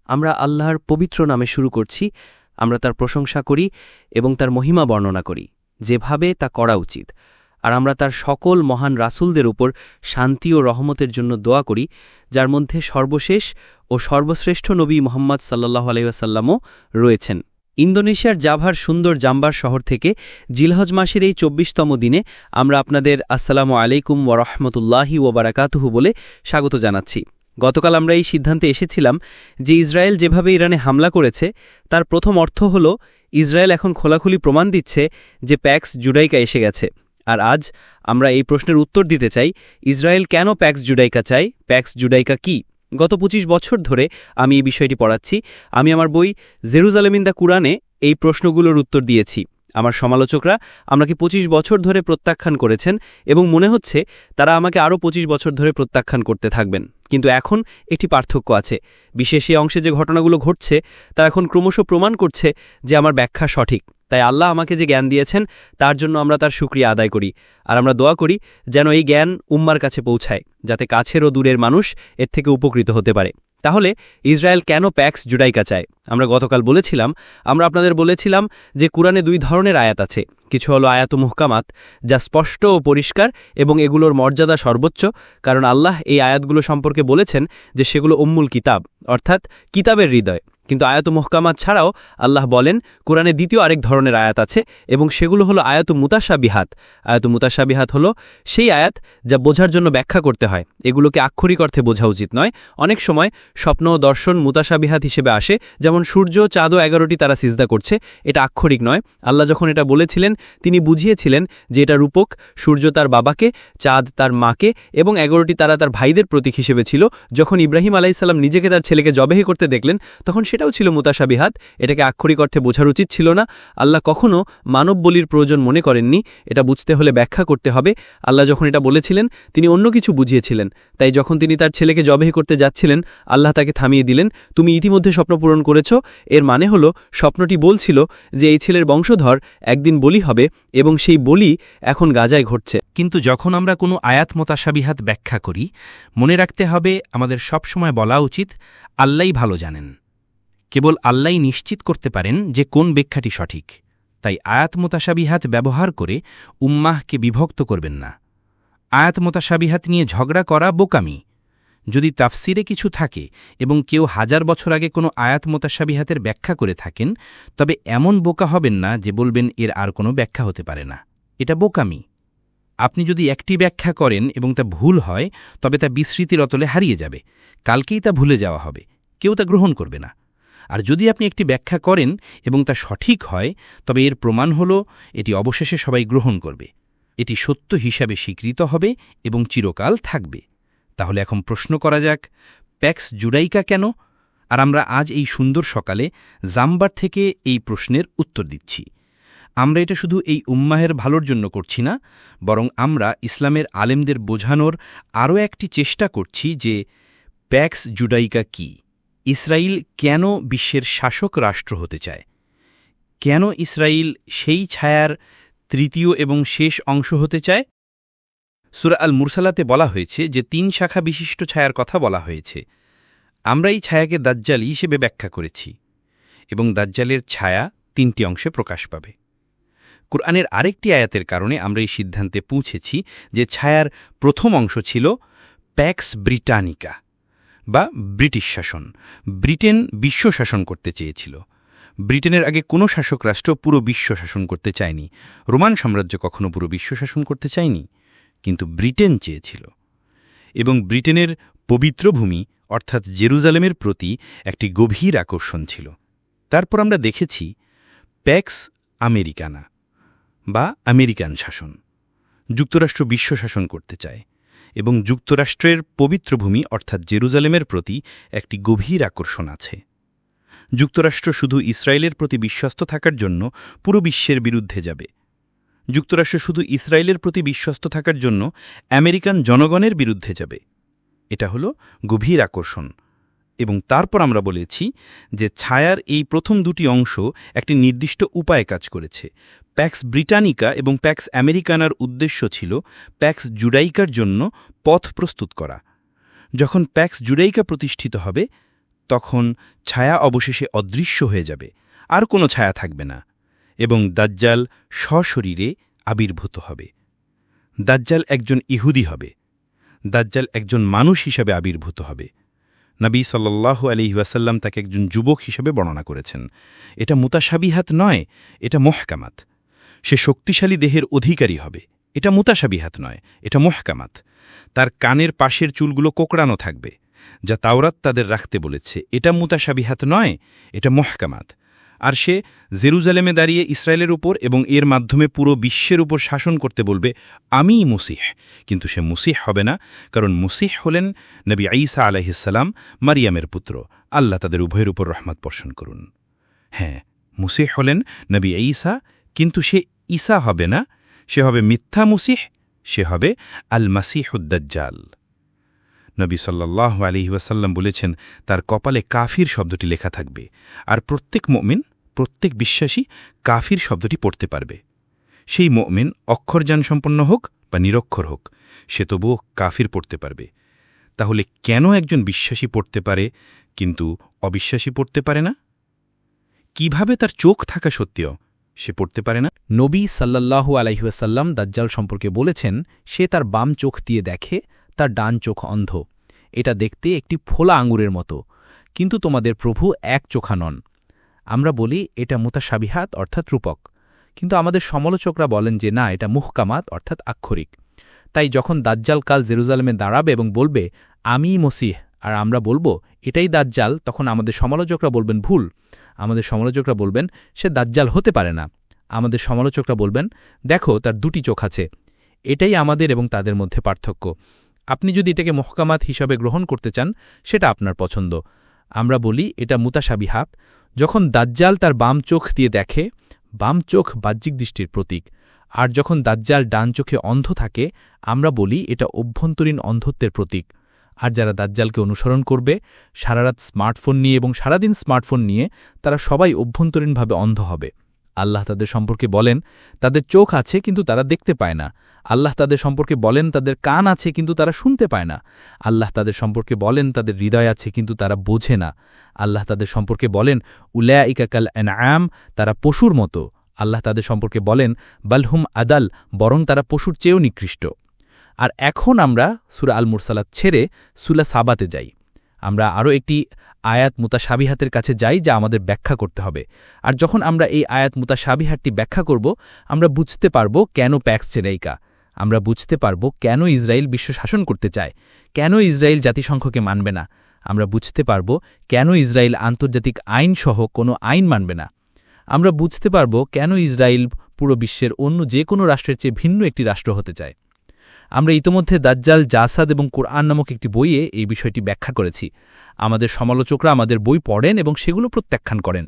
আমরা আল্লাহর পবিত্র নামে শুরু করছি। আমরা তার প্রশংসা করি এবং তার মহিমা বর্ণনা করি, যেভাবে তা করা উচিত। আর আমরা তার সকল মহান রাসূলদের উপর শান্তি ও রহমতের জন্য দোয়া করি, যার মধ্যে সর্বশেষ ও সর্বশ্রেষ্ঠ নবী মুহাম্মদ সাল্লাল্লাহু আলাইহি ওয়াসাল্লামও রয়েছেন। ইন্দোনেশিয়ার জাভার সুন্দর জাম্বার শহর থেকে জিলহজ মাসের এই ২৪তম দিনে আমরা আপনাদের আসসালামু আলাইকুম ওয়া রাহমাতুল্লাহি ওয়া বারাকাতুহু বলে স্বাগত জানাচ্ছি। গতকাল আমরা এই সিদ্ধান্তে এসেছিলাম যে ইসরায়েল যেভাবে ইরানে হামলা করেছে তার প্রথম অর্থ হল ইসরায়েল এখন খোলাখুলি প্রমাণ দিচ্ছে যে প্যাক্স জুডাইকা এসে গেছে। আর আজ আমরা এই প্রশ্নের উত্তর দিতে চাই, ইসরায়েল কেন প্যাক্স জুডাইকা চায়, প্যাক্স জুডাইকা কি? গত ২৫ বছর ধরে আমি এই বিষয়টি পড়াচ্ছি। আমি আমার বই জেরুজালেম ইন দ্য কুরআনে এই প্রশ্নগুলোর উত্তর দিয়েছি। আমার সমালোচকরা আমাকে ২৫ বছর ধরে প্রত্যাখ্যান করেছেন এবং মনে হচ্ছে তারা আমাকে আরও ২৫ বছর ধরে প্রত্যাখ্যান করতে থাকবেন। কিন্তু এখন একটি পার্থক্য আছে। বিশেষ এই অংশে যে ঘটনাগুলো ঘটছে তা এখন ক্রমশ প্রমাণ করছে যে আমার ব্যাখ্যা সঠিক। তাই আল্লাহ আমাকে যে জ্ঞান দিয়েছেন তার জন্য আমরা তার শুকরিয়া আদায় করি। আর আমরা দোয়া করি যেন এই জ্ঞান উম্মার কাছে পৌঁছায়, যাতে কাছের ও দূরের মানুষ এর থেকে উপকৃত হতে পারে। তাহলে ইসরায়েল কেন প্যাক্স জুডাইকা চায়? আমরা গতকাল আপনাদের বলেছিলাম যে কুরআনে ২ ধরনের আয়াত আছে। কিছু হলো আয়াত মুহকামাত, যা স্পষ্ট ও পরিষ্কার এবং এগুলোর মর্যাদা সর্বোচ্চ, কারণ আল্লাহ এই আয়াতগুলো সম্পর্কে বলেছেন যে সেগুলো উম্মুল কিতাব, অর্থাৎ কিতাবের হৃদয়। কিন্তু আয়াত মুহকামাত ছাড়াও আল্লাহ বলেন কুরআনে দ্বিতীয় আরেক ধরনের আয়াত আছে এবং সেগুলো হলো আয়াত মুতাশাবিহাত। আয়াত মুতাশাবিহাত হলো সেই আয়াত যা বোঝার জন্য ব্যাখ্যা করতে হয়। এগুলোকে আক্ষরিক অর্থে বোঝা উচিত নয়। অনেক সময় স্বপ্ন ও দর্শন মুতাশাবিহাত হিসেবে আসে, যেমন সূর্য চাঁদ ও 11টি তারা সিজদা করছে, এটা আক্ষরিক নয়। আল্লাহ যখন এটা বলেছিলেন তিনি বুঝিয়েছিলেন যে এটা রূপক। সূর্য তার বাবাকে, চাঁদ তার মাকে এবং 11টি তারা তার ভাইদের প্রতীক হিসেবে ছিল। যখন ইব্রাহিম আলাইহিস সালাম নিজেকে তার ছেলেকে জবেহ করতে দেখলেন তখন সেটাও ছিল মুতাশাবিহাত। এটাকে আক্ষরিক অর্থে বোঝার উচিত ছিল না। আল্লাহ কখনও মানব বলির প্রয়োজন মনে করেননি। এটা বুঝতে হলে ব্যাখ্যা করতে হবে। আল্লাহ যখন এটা বলেছিলেন তিনি অন্য কিছু বুঝিয়েছিলেন। তাই যখন তিনি তার ছেলেকে জবেহ করতে যাচ্ছিলেন আল্লাহ তাকে থামিয়ে দিলেন, তুমি ইতিমধ্যে স্বপ্ন পূরণ করেছ। এর মানে হলো স্বপ্নটি বলছিল যে এই ছেলের বংশধর একদিন বলি হবে এবং সেই বলি এখন গাজায় ঘটছে। কিন্তু যখন আমরা কোনো আয়াত মুতাশাবিহাত ব্যাখ্যা করি, মনে রাখতে হবে আমাদের সবসময় বলা উচিত আল্লাহই ভালো জানেন। কেবল আল্লাহই নিশ্চিত করতে পারেন যে কোন ব্যাখ্যাটি সঠিক। তাই আয়াত মুতাশাবিহাত ব্যবহার করে উম্মাহকে বিভক্ত করবেন না। আয়াত মুতাশাবিহাত নিয়ে ঝগড়া করা বোকামি। যদি তাফসিরে কিছু থাকে এবং কেউ 1000 বছর আগে কোনো আয়াত মুতাশাবিহাতের ব্যাখ্যা করে থাকেন, তবে এমন বোকা হবেন না যে বলবেন এর আর কোনো ব্যাখ্যা হতে পারে না। এটা বোকামি। আপনি যদি একটি ব্যাখ্যা করেন এবং তা ভুল হয়, তবে তা বিস্মৃতির অতলে হারিয়ে যাবে। কালকেই তা ভুলে যাওয়া হবে, কেউ তা গ্রহণ করবে না। আর যদি আপনি একটি ব্যাখ্যা করেন এবং তা সঠিক হয়, তবে এর প্রমাণ হল এটি অবশেষে সবাই গ্রহণ করবে। এটি সত্য হিসাবে স্বীকৃত হবে এবং চিরকাল থাকবে। তাহলে এখন প্রশ্ন করা যাক, প্যাক্স জুডাইকা কেন? আর আমরা আজ এই সুন্দর সকালে জাম্বার থেকে এই প্রশ্নের উত্তর দিচ্ছি। আমরা এটা শুধু এই উম্মাহের ভালোর জন্য করছি না, বরং আমরা ইসলামের আলেমদের বোঝানোর আরও একটি চেষ্টা করছি যে প্যাক্স জুডাইকা কি। ইসরায়েল কেন বিশ্বের শাসক রাষ্ট্র হতে চায়? কেন ইসরায়েল সেই ছায়ার তৃতীয় এবং শেষ অংশ হতে চায়? সূরা আল মুরসালাতে বলা হয়েছে যে 3 শাখা বিশিষ্ট ছায়ার কথা বলা হয়েছে। আমরা এই ছায়াকে দাজ্জাল হিসেবে ব্যাখ্যা করেছি এবং দাজ্জালের ছায়া 3টি অংশে প্রকাশ পাবে। কুরআনের আরেকটি আয়াতের কারণে আমরা এই সিদ্ধান্তে পৌঁছেছি যে ছায়ার প্রথম অংশ ছিল প্যাক্স ব্রিটানিকা বা ব্রিটিশ শাসন। ব্রিটেন বিশ্ব শাসন করতে চেয়েছিল। ব্রিটেনের আগে কোনো শাসক রাষ্ট্র পুরো বিশ্ব শাসন করতে চায়নি। রোমান সাম্রাজ্য কখনো পুরো বিশ্ব শাসন করতে চায়নি, কিন্তু ব্রিটেন চেয়েছিল। এবং ব্রিটেনের পবিত্র ভূমি অর্থাৎ জেরুজালেমের প্রতি একটি গভীর আকর্ষণ ছিল। তারপর আমরা দেখেছি প্যাক্স আমেরিকানা বা আমেরিকান শাসন। যুক্তরাষ্ট্র বিশ্ব শাসন করতে চায় এবং যুক্তরাষ্ট্রের পবিত্র ভূমি অর্থাৎ জেরুজালেমের প্রতি একটি গভীর আকর্ষণ আছে। যুক্তরাষ্ট্র শুধু ইসরায়েলের প্রতি বিশ্বস্ত থাকার জন্য পুরো বিশ্বের বিরুদ্ধে যাবে। যুক্তরাষ্ট্র শুধু ইসরায়েলের প্রতি বিশ্বস্ত থাকার জন্য আমেরিকান জনগণের বিরুদ্ধে যাবে। এটা হলো গভীর আকর্ষণ। এবং তারপর আমরা বলেছি যে ছায়ার এই প্রথম 2টি অংশ একটি নির্দিষ্ট উপায়ে কাজ করেছে। প্যাক্স ব্রিটানিকা এবং প্যাক্স আমেরিকানার উদ্দেশ্য ছিল প্যাক্স জুডাইকার জন্য পথ প্রস্তুত করা। যখন প্যাক্স জুডাইকা প্রতিষ্ঠিত হবে তখন ছায়া অবশেষে অদৃশ্য হয়ে যাবে, আর কোনো ছায়া থাকবে না, এবং দাজ্জাল সশরীরে আবির্ভূত হবে। দাজ্জাল একজন ইহুদি হবে। দাজ্জাল একজন মানুষ হিসাবে আবির্ভূত হবে। নবী সাল্লাল্লাহু আলাইহি ওয়াসাল্লাম তাকে একজন যুবক হিসেবে বর্ণনা করেছেন। এটা মুতাশাবিহাত নয়, এটা মুহকামাত। সে শক্তিশালী দেহের অধিকারী হবে। এটা মুতাশাবিহাত নয়, এটা মুহকামাত। তার কানের পাশের চুলগুলো কোকড়ানো থাকবে, যা তাওরাত তাদের রাখতে বলেছে। এটা মুতাশাবিহাত নয়, এটা মুহকামাত। আর সে জেরুজালেমে দাঁড়িয়ে ইসরায়েলের উপর এবং এর মাধ্যমে পুরো বিশ্বের উপর শাসন করতে বলবে, আমিই মুসিহ। কিন্তু সে মুসিহ হবে না, কারণ মুসিহ হলেন নবী ঈসা আলাইহিসসালাম, মারিয়ামের পুত্র। আল্লাহ তাদের উভয়ের উপর রহমত বর্ষণ করুন। হ্যাঁ, মুসিহ হলেন নবী ঈসা, কিন্তু সে ঈসা হবে না, সে হবে মিথ্যা মুসিহ, সে হবে আল মাসিহুদ্দাজ্জাল। নবী সাল্লাল্লাহু আলাইহি ওয়াসাল্লাম বলেছেন, তার কপালে কাফির শব্দটি লেখা থাকবে, আর প্রত্যেক মুমিন, প্রত্যেক বিশ্বাসী কাফির শব্দটি পড়তে পারবে। সেই মুমিন অক্ষরজ্ঞানসম্পন্ন হোক বা নিরক্ষর হোক, সে তবুও কাফির পড়তে পারবে। তাহলে কেন একজন বিশ্বাসী পড়তে পারে কিন্তু অবিশ্বাসী পড়তে পারে না? কিভাবে তার চোখ থাকা সত্ত্বেও সে পড়তে পারে না? নবী সাল্লাল্লাহু আলাইহি ওয়াসাল্লাম দাজ্জাল সম্পর্কে বলেছেন, সে তার বাম চোখ দিয়ে দেখে, তার ডান চোখ অন্ধ। এটা দেখতে একটি ফোলা আঙুরের মতো, কিন্তু তোমাদের প্রভু এক চোখা নন। আমরা বলি এটা মুতাশাবিহাত অর্থাৎ রূপক, কিন্তু আমাদের সমালোচকরা বলেন যে না, এটা মুহকামাত অর্থাৎ আক্ষরিক। তাই যখন দাজ্জাল কাল জেরুজালেমে দাঁড়াবে এবং বলবে আমিই মসিহ, আর আমরা বলবো এটাই দাজ্জাল, তখন আমাদের সমালোচকরা বলবেন ভুল। আমাদের সমালোচকরা বলবেন সে দাজ্জাল হতে পারে না। আমাদের সমালোচকরা বলবেন দেখো তার দুটি চোখ আছে। এটাই আমাদের এবং তাদের মধ্যে পার্থক্য। আপনি যদি এটাকে মুহকামাত হিসাবে গ্রহণ করতে চান, সেটা আপনার পছন্দ। আমরা বলি এটা মুতাশাবিহাত। যখন দাজ্জাল তার বাম চোখ দিয়ে দেখে, বাম চোখ বাহ্যিক দৃষ্টির প্রতীক। আর যখন দাজ্জাল ডান চোখে অন্ধ থাকে, আমরা বলি এটা অভ্যন্তরীণ অন্ধত্বের প্রতীক। আর যারা দাজ্জালকে অনুসরণ করবে সারারাত স্মার্টফোন নিয়ে এবং সারাদিন স্মার্টফোন নিয়ে, তারা সবাই অভ্যন্তরীণভাবে অন্ধ হবে। আল্লাহ তাদের সম্পর্কে বলেন তাদের চোখ আছে কিন্তু তারা দেখতে পায় না। আল্লাহ তাদের সম্পর্কে বলেন তাদের কান আছে কিন্তু তারা শুনতে পায় না। আল্লাহ তাদের সম্পর্কে বলেন তাদের হৃদয় আছে কিন্তু তারা বোঝে না। আল্লাহ তাদের সম্পর্কে বলেন উলাইকা কাল আনআম, তারা পশুর মতো। আল্লাহ তাদের সম্পর্কে বলেন বালহুম আদাল, বরং তারা পশুর চেয়েও নিকৃষ্ট। আর এখন আমরা সূরা আল মুরসালাত ছেড়ে সূরা সাবাতে যাই। আমরা আরও একটি আয়াত মুতাশাবিহাতের কাছে যাই, যা আমাদের ব্যাখ্যা করতে হবে। আর যখন আমরা এই আয়াত মুতাশাবিহাতটি ব্যাখ্যা করব, আমরা বুঝতে পারব কেন প্যাক্স চেরাইকা। আমরা বুঝতে পারব কেন ইসরায়েল বিশ্ব শাসন করতে চায়, কেন ইসরায়েল জাতিসংঘকে মানবে না। আমরা বুঝতে পারব কেন ইসরায়েল আন্তর্জাতিক আইনসহ কোনো আইন মানবে না। আমরা বুঝতে পারব কেন ইসরায়েল পুরো বিশ্বের অন্য যে কোনো রাষ্ট্রের চেয়ে ভিন্ন একটি রাষ্ট্র হতে চায়। আমরা ইতোমধ্যে দাজ্জাল, জাসাদ এবং কোরআন নামক একটি বইয়ে এই বিষয়টি ব্যাখ্যা করেছি। আমাদের সমালোচকরা আমাদের বই পড়েন এবং সেগুলো প্রত্যাখ্যান করেন।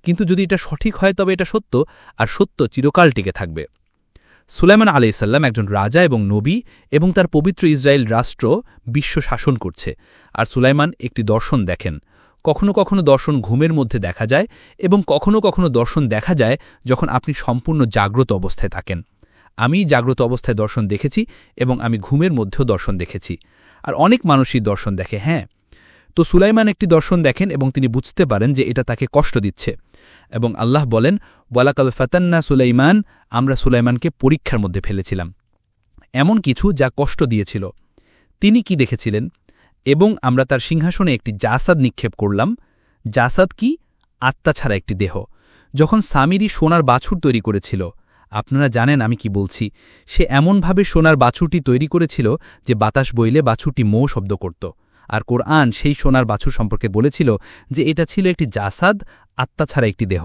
কিন্তু যদি এটা সঠিক হয় তবে এটা সত্য, আর সত্য চিরকাল টিকে থাকবে। সুলাইমান আলাইহিসসালাম একজন রাজা এবং নবী, এবং তার পবিত্র ইসরায়েল রাষ্ট্র বিশ্ব শাসন করছে। আর সুলাইমান একটি দর্শন দেখেন। কখনো কখনো দর্শন ঘুমের মধ্যে দেখা যায়, এবং কখনো কখনো দর্শন দেখা যায় যখন আপনি সম্পূর্ণ জাগ্রত অবস্থায় থাকেন। আমি জাগ্রত অবস্থায় দর্শন দেখেছি এবং আমি ঘুমের মধ্যেও দর্শন দেখেছি। আর অনেক মানুষই দর্শন দেখে। হ্যাঁ, তো সুলাইমান একটি দর্শন দেখেন এবং তিনি বুঝতে পারেন যে এটা তাকে কষ্ট দিচ্ছে। এবং আল্লাহ বলেন ওয়ালাকাদ ফাতান্না সুলাইমান, আমরা সুলাইমানকে পরীক্ষার মধ্যে ফেলেছিলাম, এমন কিছু যা কষ্ট দিয়েছিল। তিনি কি দেখেছিলেন? এবং আমরা তার সিংহাসনে একটি জাসাদ নিক্ষেপ করলাম। জাসাদ কি? আত্মা ছাড়া একটি দেহ। যখন সামিরি সোনার বাছুর তৈরি করেছিল, আপনারা জানেন আমি কি বলছি, সে এমনভাবে সোনার বাছুরটি তৈরি করেছিল যে বাতাস বইলে বাছুরটি মৌ শব্দ করত। আর কোরআন সেই সোনার বাছুর সম্পর্কে বলেছিল যে এটা ছিল একটি জাসাদ, আত্মা ছাড়া একটি দেহ।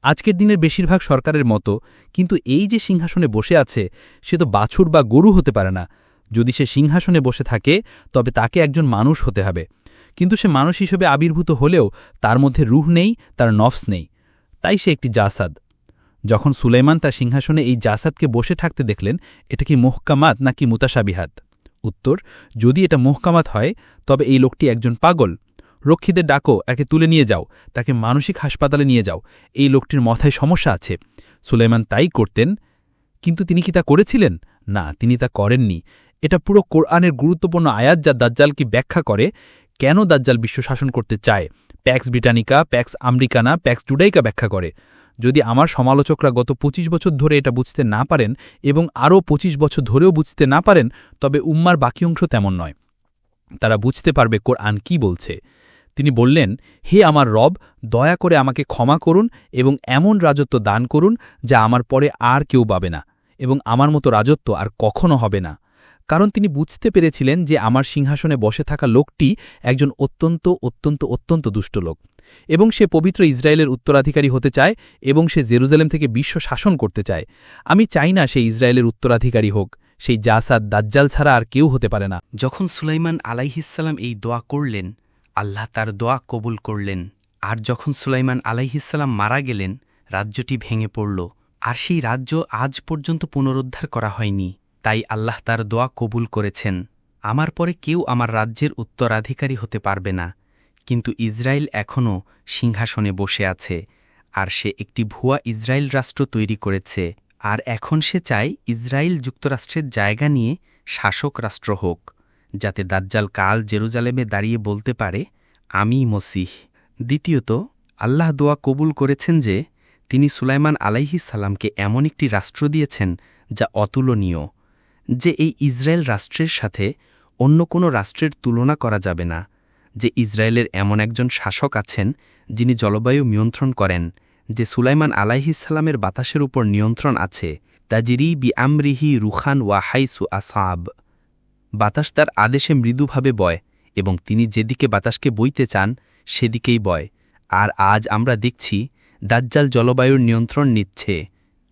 আজকের দিনের বেশিরভাগ সরকারের মতো, কিন্তু এই যে সিংহাসনে বসে আছে, সে তো বাছুর বা গরু হতে পারে না। যদি সে সিংহাসনে বসে থাকে তবে তাকে একজন মানুষ হতে হবে। কিন্তু সে মানুষ হিসেবে আবির্ভূত হলেও তার মধ্যে রূহ নেই, তার নফস নেই, তাই সে একটি জাসাদ। যখন সুলাইমান তার সিংহাসনে এই জাসাদকে বসে থাকতে দেখলেন, এটা কি মুহকামাত নাকি মুতাশাবিহাত? উত্তর, যদি এটা মুহকামাত হয় তবে এই লোকটি একজন পাগল। রক্ষীদের ডাকো, একে তুলে নিয়ে যাও, তাকে মানসিক হাসপাতালে নিয়ে যাও, এই লোকটির মাথায় সমস্যা আছে। সুলাইমান তাই করতেন, কিন্তু তিনি কি তা করেছিলেন? না, তিনি তা করেননি। এটা পুরো কোরআনের গুরুত্বপূর্ণ আয়াত যা দাজ্জালকে ব্যাখ্যা করে। কেন দাজ্জাল বিশ্ব শাসন করতে চায় Pax Britannica, Pax Americana, Pax Judaica ব্যাখ্যা করে। যদি আমার সমালোচকরা গত ২৫ বছর ধরে এটা বুঝতে না পারেন এবং আরও ২৫ বছর ধরেও বুঝতে না পারেন, তবে উম্মার বাকি অংশ তেমন নয়। তারা বুঝতে পারবে কোরআন কি বলছে। তিনি বললেন, হে আমার রব, দয়া করে আমাকে ক্ষমা করুন এবং এমন রাজত্ব দান করুন যা আমার পরে আর কেউ পাবে না, এবং আমার মতো রাজত্ব আর কখনো হবে না। কারণ তিনি বুঝতে পেরেছিলেন যে আমার সিংহাসনে বসে থাকা লোকটি একজন অত্যন্ত অত্যন্ত অত্যন্ত দুষ্ট লোক, এবং সে পবিত্র ইসরায়েলের উত্তরাধিকারী হতে চায়, এবং সে জেরুজালেম থেকে বিশ্ব শাসন করতে চায়। আমি চাই না সে ইসরায়েলের উত্তরাধিকারী হোক। সেই জাসাদ দাজ্জাল ছাড়া আর কেউ হতে পারে না। যখন সুলাইমান আলাইহিসসালাম এই দোয়া করলেন, আল্লাহ তার দোয়া কবুল করলেন। আর যখন সুলাইমান আলাইহিসসালাম মারা গেলেন, রাজ্যটি ভেঙে পড়ল, আর সেই রাজ্য আজ পর্যন্ত পুনরুদ্ধার করা হয়নি। তাই আল্লাহ তার দোয়া কবুল করেছেন। আমার পরে কেউ আমার রাজ্যের উত্তরাধিকারী হতে পারবে না, কিন্তু ইসরায়েল এখনও সিংহাসনে বসে আছে, আর সে একটি ভুয়া ইসরায়েল রাষ্ট্র তৈরি করেছে। আর এখন সে চায় ইসরায়েল যুক্তরাষ্ট্রের জায়গা নিয়ে শাসক রাষ্ট্র হোক, যাতে দাজ্জাল কাল জেরুজালেমে দাঁড়িয়ে বলতে পারে, আমিই মসিহ। দ্বিতীয়ত, আল্লাহ দোয়া কবুল করেছেন যে তিনি সুলাইমান আলাইহিস সালামকে এমন একটি রাষ্ট্র দিয়েছেন যা অতুলনীয়, যে এই ইসরায়েল রাষ্ট্রের সাথে অন্য কোনো রাষ্ট্রের তুলনা করা যাবে না, যে ইসরায়েলের এমন একজন শাসক আছেন যিনি জলবায়ু নিয়ন্ত্রণ করেন, যে সুলাইমান আলাইহিস সালামের বাতাসের উপর নিয়ন্ত্রণ আছে, তাজিরি বি আমরিহি রুখান ওয়া হাইসু আসাব। বাতাস তার আদেশে মৃদুভাবে বয়, এবং তিনি যেদিকে বাতাসকে বইতে চান সেদিকেই বয়। আর আজ আমরা দেখছি দাজ্জাল জলবায়ুর নিয়ন্ত্রণ নিচ্ছে।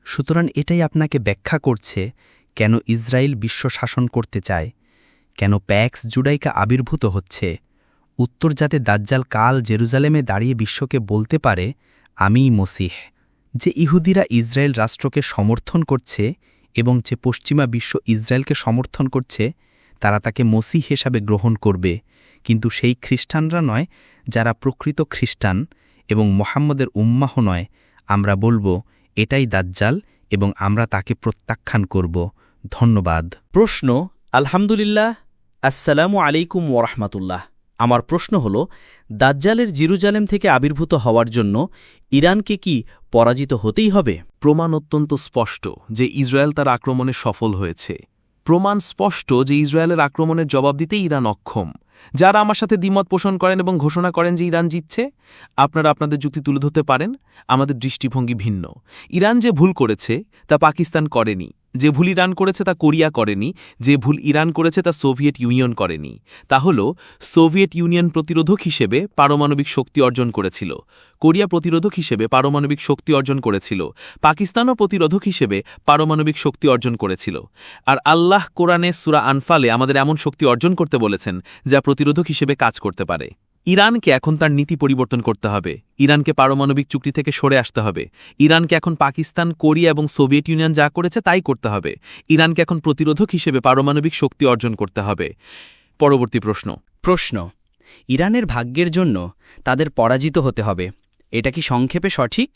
সুতরাং এটাই আপনাকে ব্যাখ্যা করছে কেন ইসরায়েল বিশ্ব শাসন করতে চায়, কেন প্যাক্স জুডাইকা আবির্ভূত হচ্ছে। উত্তর যাতে দাজ্জাল কাল জেরুজালেমে দাঁড়িয়ে বিশ্বকে বলতে পারে, আমিই মসিহ। যে ইহুদিরা ইসরায়েল রাষ্ট্রকে সমর্থন করছে এবং যে পশ্চিমা বিশ্ব ইসরায়েলকে সমর্থন করছে, তারা তাকে মসিহ হিসাবে গ্রহণ করবে, কিন্তু সেই খ্রিস্টানরা নয় যারা প্রকৃত খ্রিস্টান এবং মোহাম্মদের উম্মাহ নয়। আমরা বলবো, এটাই দাজ্জাল এবং আমরা তাকে প্রত্যাখ্যান করব। ধন্যবাদ। প্রশ্ন, আলহামদুলিল্লাহ, আসসালামু আলাইকুম ওরহমাতুল্লাহ। আমার প্রশ্ন হল, দাজ্জালের জেরুজালেম থেকে আবির্ভূত হওয়ার জন্য ইরানকে কি পরাজিত হতেই হবে? প্রমাণ অত্যন্ত স্পষ্ট যে ইসরায়েল তার আক্রমণে সফল হয়েছে। প্রমাণ স্পষ্ট যে ইসরায়েলের আক্রমণের জবাব দিতে ইরান অক্ষম। যারা আমার সাথে দ্বিমত পোষণ করেন এবং ঘোষণা করেন যে ইরান জিতছে, আপনারা আপনাদের যুক্তি তুলে ধরতে পারেন। আমাদের দৃষ্টিভঙ্গি ভিন্ন। ইরান যে ভুল করেছে তা পাকিস্তান করেনি, যে ভুল ইরান করেছে তা কোরিয়া করেনি, যে ভুল ইরান করেছে তা সোভিয়েত ইউনিয়ন করেনি। তা হল, সোভিয়েত ইউনিয়ন প্রতিরোধক হিসেবে পারমাণবিক শক্তি অর্জন করেছিল, কোরিয়া প্রতিরোধক হিসেবে পারমাণবিক শক্তি অর্জন করেছিল, পাকিস্তানও প্রতিরোধক হিসেবে পারমাণবিক শক্তি অর্জন করেছিল। আর আল্লাহ কোরআনে সূরা আনফালে আমাদের এমন শক্তি অর্জন করতে বলেছেন যা প্রতিরোধক হিসেবে কাজ করতে পারে। ইরানকে এখন তার নীতি পরিবর্তন করতে হবে। ইরানকে পারমাণবিক চুক্তি থেকে সরে আসতে হবে। ইরানকে এখন পাকিস্তান, কোরিয়া এবং সোভিয়েত ইউনিয়ন যা করেছে তাই করতে হবে। ইরানকে এখন প্রতিরোধক হিসেবে পারমাণবিক শক্তি অর্জন করতে হবে। পরবর্তী প্রশ্ন, ইরানের ভাগ্যের জন্য তাদের পরাজিত হতে হবে, এটা কি সংক্ষেপে সঠিক?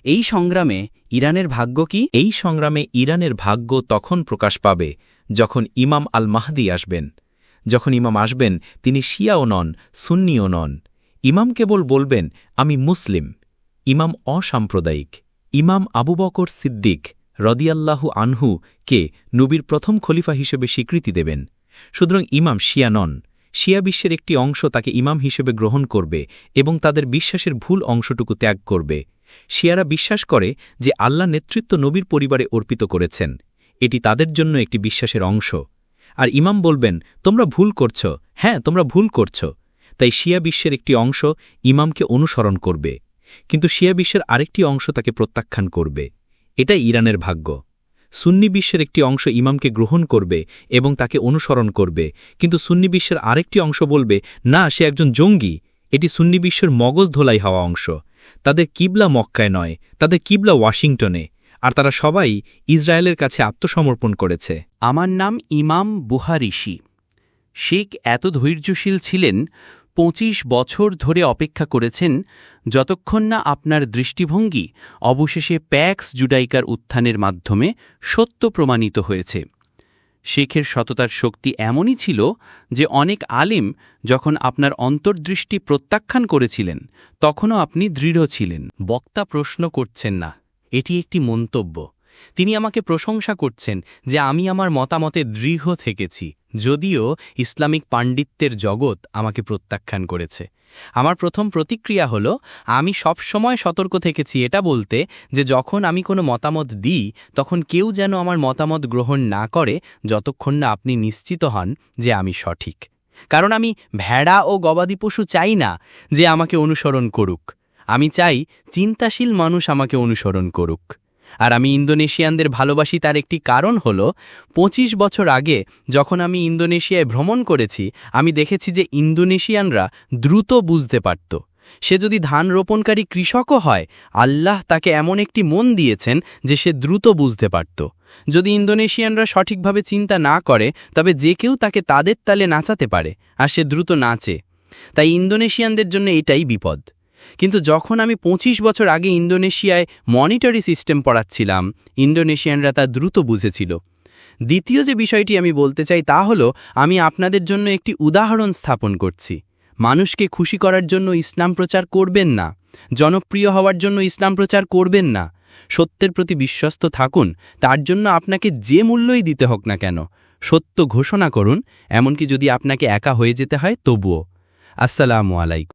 এই সংগ্রামে ইরানের ভাগ্য কি? এই সংগ্রামে ইরানের ভাগ্য তখন প্রকাশ পাবে যখন ইমাম আল মাহদি আসবেন। যখন ইমাম আসবেন, তিনি শিয়াও নন, সুন্নিও নন। ইমাম কেবল বলবেন, আমি মুসলিম। ইমাম অসাম্প্রদায়িক। ইমাম আবু বকর সিদ্দিক রদিয়াল্লাহু আনহু কে নবীর প্রথম খলিফা হিসেবে স্বীকৃতি দেবেন। সুতরাং ইমাম শিয়া নন। শিয়া বিশ্বের একটি অংশ তাকে ইমাম হিসেবে গ্রহণ করবে এবং তাদের বিশ্বাসের ভুল অংশটুকু ত্যাগ করবে। শিয়ারা বিশ্বাস করে যে আল্লাহ নেতৃত্ব নবীর পরিবারে অর্পিত করেছেন, এটি তাদের জন্য একটি বিশ্বাসের অংশ। আর ইমাম বলবেন, তোমরা ভুল করছ, হ্যাঁ তোমরা ভুল করছ। তাই শিয়া বিশ্বের একটি অংশ ইমামকে অনুসরণ করবে, কিন্তু শিয়া বিশ্বের আরেকটি অংশ তাকে প্রত্যাখ্যান করবে। এটাই ইরানের ভাগ্য। সুন্নি বিশ্বের একটি অংশ ইমামকে গ্রহণ করবে এবং তাকে অনুসরণ করবে, কিন্তু সুন্নি বিশ্বের আরেকটি অংশ বলবে, না, সে একজন জঙ্গি। এটি সুন্নি বিশ্বের মগজ ধোলাই হওয়া অংশ। তাদের কিবলা মক্কায় নয়, তাদের কিবলা ওয়াশিংটনে, আর তারা সবাই ইসরায়েলের কাছে আত্মসমর্পণ করেছে। আমার নাম ইমাম বুহারিশি। শেখ এত ধৈর্যশীল ছিলেন, ২৫ বছর ধরে অপেক্ষা করেছেন, যতক্ষণ না আপনার দৃষ্টিভঙ্গি অবশেষে প্যাক্স জুডাইকার উত্থানের মাধ্যমে সত্য প্রমাণিত হয়েছে। শেখের সততার শক্তি এমনই ছিল যে অনেক আলিম যখন আপনার অন্তর্দৃষ্টি প্রত্যাখ্যান করেছিলেন তখনও আপনি দৃঢ় ছিলেন। বক্তা প্রশ্ন করছেন না, এটি একটি মন্তব্য। তিনি আমাকে প্রশংসা করছেন যে আমি আমার মতামতে দৃঢ় থেকেছি, যদিও ইসলামিক পাণ্ডিত্যের জগৎ আমাকে প্রত্যাখ্যান করেছে। আমার প্রথম প্রতিক্রিয়া হল, আমি সবসময় সতর্ক থেকেছি এটা বলতে যে যখন আমি কোনো মতামত দিই তখন কেউ যেন আমার মতামত গ্রহণ না করে যতক্ষণ না আপনি নিশ্চিত হন যে আমি সঠিক। কারণ আমি ভেড়া ও গবাদি পশু চাই না যে আমাকে অনুসরণ করুক। আমি চাই চিন্তাশীল মানুষ আমাকে অনুসরণ করুক। আর আমি ইন্দোনেশিয়ানদের ভালোবাসি তার একটি কারণ হল ২৫ বছর আগে যখন আমি ইন্দোনেশিয়ায় ভ্রমণ করেছি, আমি দেখেছি যে ইন্দোনেশিয়ানরা দ্রুত বুঝতে পারত। সে যদি ধান রোপণকারী কৃষকও হয়, আল্লাহ তাকে এমন একটি মন দিয়েছেন যে সে দ্রুত বুঝতে পারত। যদি ইন্দোনেশিয়ানরা সঠিকভাবে চিন্তা না করে তবে যে কেউ তাকে তাদের তালে নাচাতে পারে, আর সে দ্রুত নাচে। তাই ইন্দোনেশিয়ানদের জন্য এটাই বিপদ। কিন্তু যখন আমি ২৫ বছর আগে ইন্দোনেশিয়ায় মনিটরি সিস্টেম পড়াচ্ছিলাম, ইন্দোনেশিয়ানরা তা দ্রুত বুঝেছিল। দ্বিতীয় যে বিষয়টি আমি বলতে চাই তা হল, আমি আপনাদের জন্য একটি উদাহরণ স্থাপন করছি। মানুষকে খুশি করার জন্য ইসলাম প্রচার করবেন না, জনপ্রিয় হওয়ার জন্য ইসলাম প্রচার করবেন না। সত্যের প্রতি বিশ্বস্ত থাকুন, তার জন্য আপনাকে যে মূল্যই দিতে হোক না কেন। সত্য ঘোষণা করুন, এমনকি যদি আপনাকে একা হয়ে যেতে হয় তবুও। আসসালামু আলাইকুম।